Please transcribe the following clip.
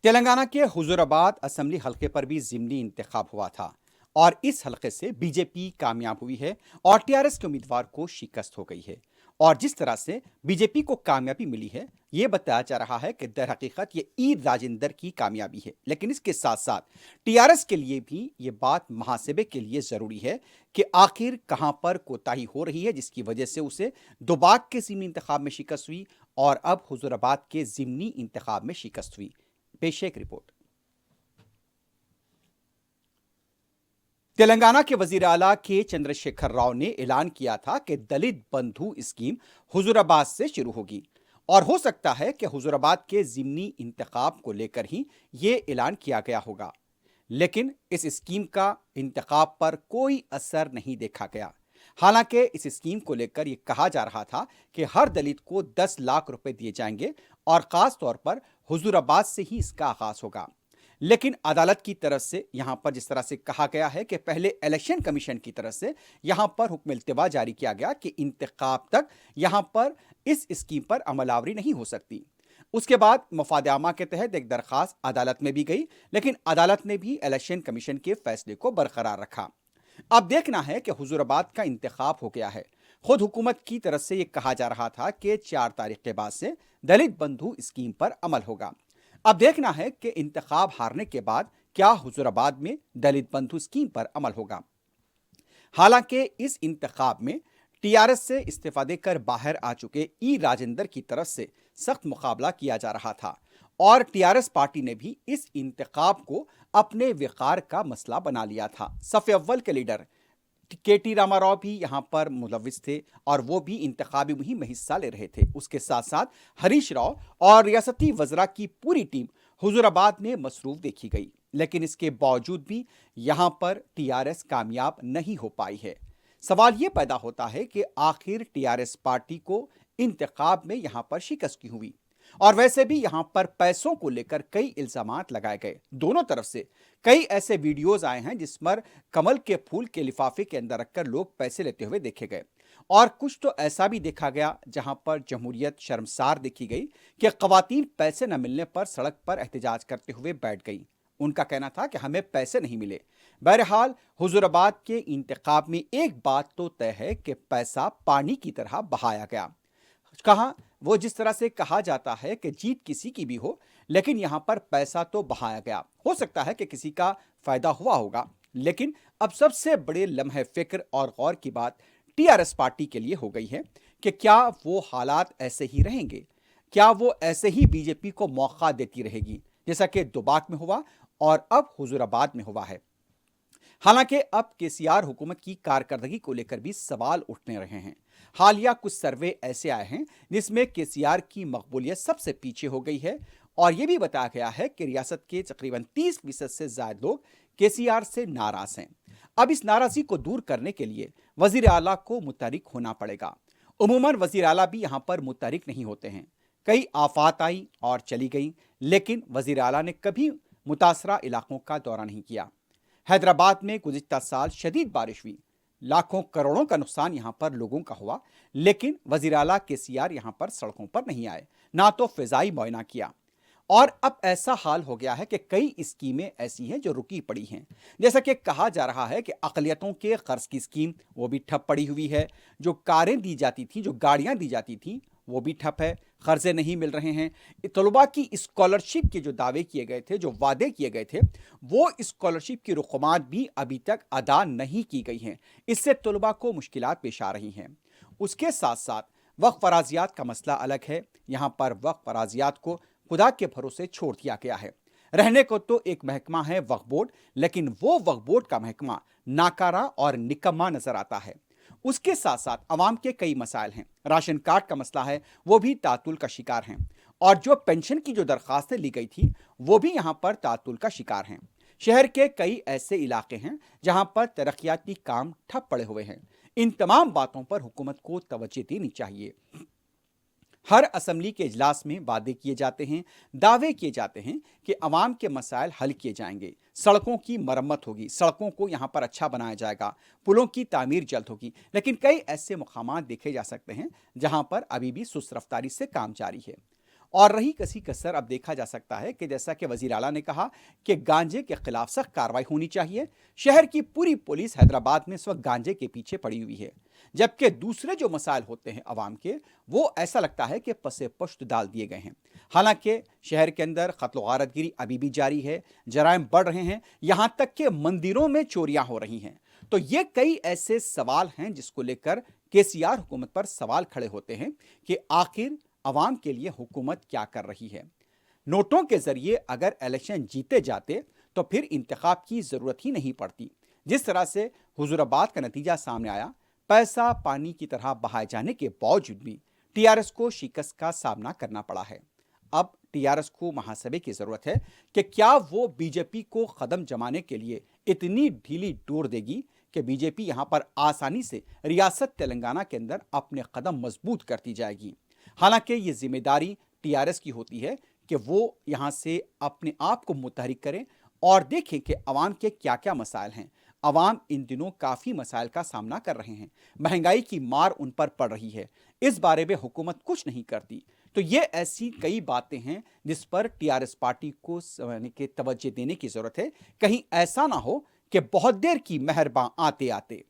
तेलंगाना के हुजूराबाद असम्बली हलके पर भी ज़िमनी इंतखाब हुआ था और इस हलके से बीजेपी कामयाब हुई है और टीआरएस के उम्मीदवार को शिकस्त हो गई है। और जिस तरह से बीजेपी को कामयाबी मिली है, ये बताया जा रहा है कि दर हकीकत ये ई राजेंद्र की कामयाबी है। लेकिन इसके साथ साथ टीआरएस के लिए भी ये बात मुहासबे के लिए ज़रूरी है कि आखिर कहाँ पर कोताही हो रही है, जिसकी वजह से उसे दोबाग के ज़िमनी इंतखाब में शिकस्त हुई और अब हुजूराबाद के ज़िमनी इंतखाब में शिकस्त हुई। पेश है एक रिपोर्ट। तेलंगाना के वजीर आला के चंद्रशेखर राव ने ऐलान किया था कि दलित बंधु स्कीम हुजूराबाद से शुरू होगी और हो सकता है कि हुजूराबाद के ज़िमनी इंतखाब को लेकर ही ये ऐलान किया गया होगा। लेकिन इस स्कीम का इंतखाब पर कोई असर नहीं देखा गया। हालांकि इस स्कीम को लेकर यह कहा जा रहा था कि हर दलित को 10 लाख रुपए दिए जाएंगे और खास तौर पर हुजूराबाद से ही इसका आगाज होगा। लेकिन अदालत की तरफ से यहां पर जिस तरह से कहा गया है कि पहले इलेक्शन कमीशन की तरफ से यहां पर हुक्म इल्तिवा जारी किया गया कि इंतखाब तक यहां पर इस स्कीम पर अमलावरी नहीं हो सकती। उसके बाद मफाद आमा के तहत एक दरखास्त अदालत में भी गई, लेकिन अदालत ने भी इलेक्शन कमीशन के फैसले को बरकरार रखा। अब देखना है कि हुजूराबाद का इंतखाब हो गया है। खुद हुकूमत की तरफ से यह कहा जा रहा था कि 4 तारीख के बाद से दलित बंधु स्कीम पर अमल होगा। अब देखना है कि इंतखाब हारने के बाद क्या हुजूराबाद में दलित बंधु स्कीम पर अमल होगा। हालांकि इस इंतखाब में टीआरएस से इस्तीफा देकर बाहर आ चुके ई राजेंद्र की तरफ से सख्त मुकाबला किया जा रहा था और टीआरएस पार्टी ने भी इस इंतखाब को अपने विकार का मसला बना लिया था। सफ़े अव्वल के लीडर केटी रामाराव भी यहां पर मुलविस थे और वो भी इंतखाबी मुहिम में हिस्सा ले रहे थे। उसके साथ साथ हरीश राव और रियासती वज़रा की पूरी टीम हुजूराबाद में मसरूफ देखी गई, लेकिन इसके बावजूद भी यहां पर टीआरएस कामयाब नहीं हो पाई है। सवाल ये पैदा होता है कि आखिर टीआरएस पार्टी को इंतखाब में यहां पर शिकस्त क्यों हुई। और वैसे भी यहां पर पैसों को लेकर कई इल्जामात लगाए गए। दोनों तरफ से कई ऐसे वीडियोस आए हैं जिस पर कमल के फूल के लिफाफे के अंदर रखकर लोग पैसे लेते हुए देखे गए और कुछ तो ऐसा भी देखा गया जहां पर जमहूरियत शर्मसार देखी गई कि खवातीन पैसे न मिलने पर सड़क पर एहतजाज करते हुए बैठ गई। उनका कहना था कि हमें पैसे नहीं मिले। बहरहाल हुजूराबाद के इंतखाब में एक बात तो तय है कि पैसा पानी की तरह बहाया गया। कहा वो जिस तरह से कहा जाता है कि जीत किसी की भी हो, लेकिन यहां पर पैसा तो बहाया गया। हो सकता है कि किसी का फायदा हुआ होगा, लेकिन अब सबसे बड़े लम्हे फिक्र और गौर की बात टीआरएस पार्टी के लिए हो गई है कि क्या वो हालात ऐसे ही रहेंगे, क्या वो ऐसे ही बीजेपी को मौका देती रहेगी जैसा कि दोबाक में हुआ और अब हुजूराबाद में हुआ है। हालांकि अब केसीआर हुकूमत की कारकर्दगी को लेकर भी सवाल उठने रहे हैं। हालिया कुछ सर्वे ऐसे आए हैं जिसमें केसीआर की मकबूलियत सबसे पीछे हो गई है और यह भी बताया गया है कि रियासत के तकरीबन 30% से ज्यादा लोग केसीआर से नाराज हैं। अब इस नाराजगी को दूर करने के लिए वजीर आला को मुतहरिक होना पड़ेगा। उमूमन वजीर आला भी यहां पर मुतहरिक नहीं होते हैं। कई आफात आई और चली गई, लेकिन वजीर आला ने कभी मुतासरा इलाकों का दौरा नहीं किया। हैदराबाद में गुज़िश्ता साल शदीद बारिश हुई, लाखों करोड़ों का नुकसान यहां पर लोगों का हुआ, लेकिन वज़ीर आला केसीआर यहां पर सड़कों पर नहीं आए, ना तो फिजाई मुआयना किया। और अब ऐसा हाल हो गया है कि कई स्कीमें ऐसी हैं जो रुकी पड़ी हैं। जैसा कि कहा जा रहा है कि अक़लियतों के कर्ज की स्कीम वो भी ठप पड़ी हुई है। जो कारें दी जाती थी, जो गाड़ियां दी जाती थी, वो भी ठप है। कर्जे नहीं मिल रहे हैं। तलबा की स्कॉलरशिप के जो दावे किए गए थे, जो वादे किए गए थे, वो स्कॉलरशिप की रुकमात भी अभी तक अदा नहीं की गई हैं। इससे तलबा को मुश्किलात पेश आ रही हैं। उसके साथ साथ वक्फ फराजियात का मसला अलग है। यहाँ पर वक्फ फराजियात को खुदा के भरोसे छोड़ दिया गया है। रहने को तो एक महकमा है वक्फ बोर्ड, लेकिन वो वक्फ बोर्ड का महकमा नाकारा और निकम्मा नजर आता है। उसके साथ साथ अवाम के कई मसाइल हैं। राशन कार्ड का मसला है, वो भी तातुल का शिकार हैं और जो पेंशन की जो दरखास्तें ली गई थी वो भी यहाँ पर तातुल का शिकार हैं। शहर के कई ऐसे इलाके हैं जहाँ पर तरक्याती काम ठप पड़े हुए हैं। इन तमाम बातों पर हुकूमत को तवज्जो देनी चाहिए। हर असम्बली के इजलास में वादे किए जाते हैं, दावे किए जाते हैं कि अवाम के मसाइल हल किए जाएंगे, सड़कों की मरम्मत होगी, सड़कों को यहाँ पर अच्छा बनाया जाएगा, पुलों की तामीर जल्द होगी। लेकिन कई ऐसे मुकामात देखे जा सकते हैं जहाँ पर अभी भी सुस्त रफ्तारी से काम जारी है और रही कसी कसर, अब देखा जा सकता है कि जैसा कि वजीर आला ने कहा कि गांजे के खिलाफ सख्त कार्रवाई होनी चाहिए। शहर की पूरी पुलिस हैदराबाद में इस वक्त गांजे के पीछे पड़ी हुई है, जबकि दूसरे जो मसाइल होते हैं अवाम के, वो ऐसा लगता है कि पसे पुश्त डाल दिए गए हैं। हालांकि शहर के अंदर कत्ल गारतगिरी अभी भी जारी है, जराइम बढ़ रहे हैं, यहां तक कि मंदिरों में चोरियां हो रही हैं। तो ये कई ऐसे सवाल हैं जिसको लेकर केसीआर हुकूमत पर सवाल खड़े होते हैं कि आखिर अवाम के लिए हुकूमत क्या कर रही है। नोटों के जरिए अगर इलेक्शन जीते जाते तो फिर इंतखाब की जरूरत ही नहीं पड़ती। जिस तरह से हुजूराबाद का नतीजा सामने आया, पैसा पानी की तरह बहाए जाने के बावजूद भी टीआरएस को शिकस्त का सामना करना पड़ा है। अब टीआरएस को महासभा की जरूरत है कि क्या वो बीजेपी को कदम जमाने के लिए इतनी ढीली डोर देगी कि बीजेपी यहां पर आसानी से रियासत तेलंगाना के अंदर अपने कदम मजबूत करती जाएगी। हालांकि ये जिम्मेदारी टीआरएस की होती है कि वो यहां से अपने आप को मुतहरिक करें और देखें कि अवाम के क्या क्या मसाइल हैं। अवाम इन दिनों काफ़ी मसाइल का सामना कर रहे हैं, महंगाई की मार उन पर पड़ रही है, इस बारे में हुकूमत कुछ नहीं करती। तो ये ऐसी कई बातें हैं जिस पर टीआरएस पार्टी को तवज्जो देने की ज़रूरत है, कहीं ऐसा ना हो कि बहुत देर की मेहरबान आते आते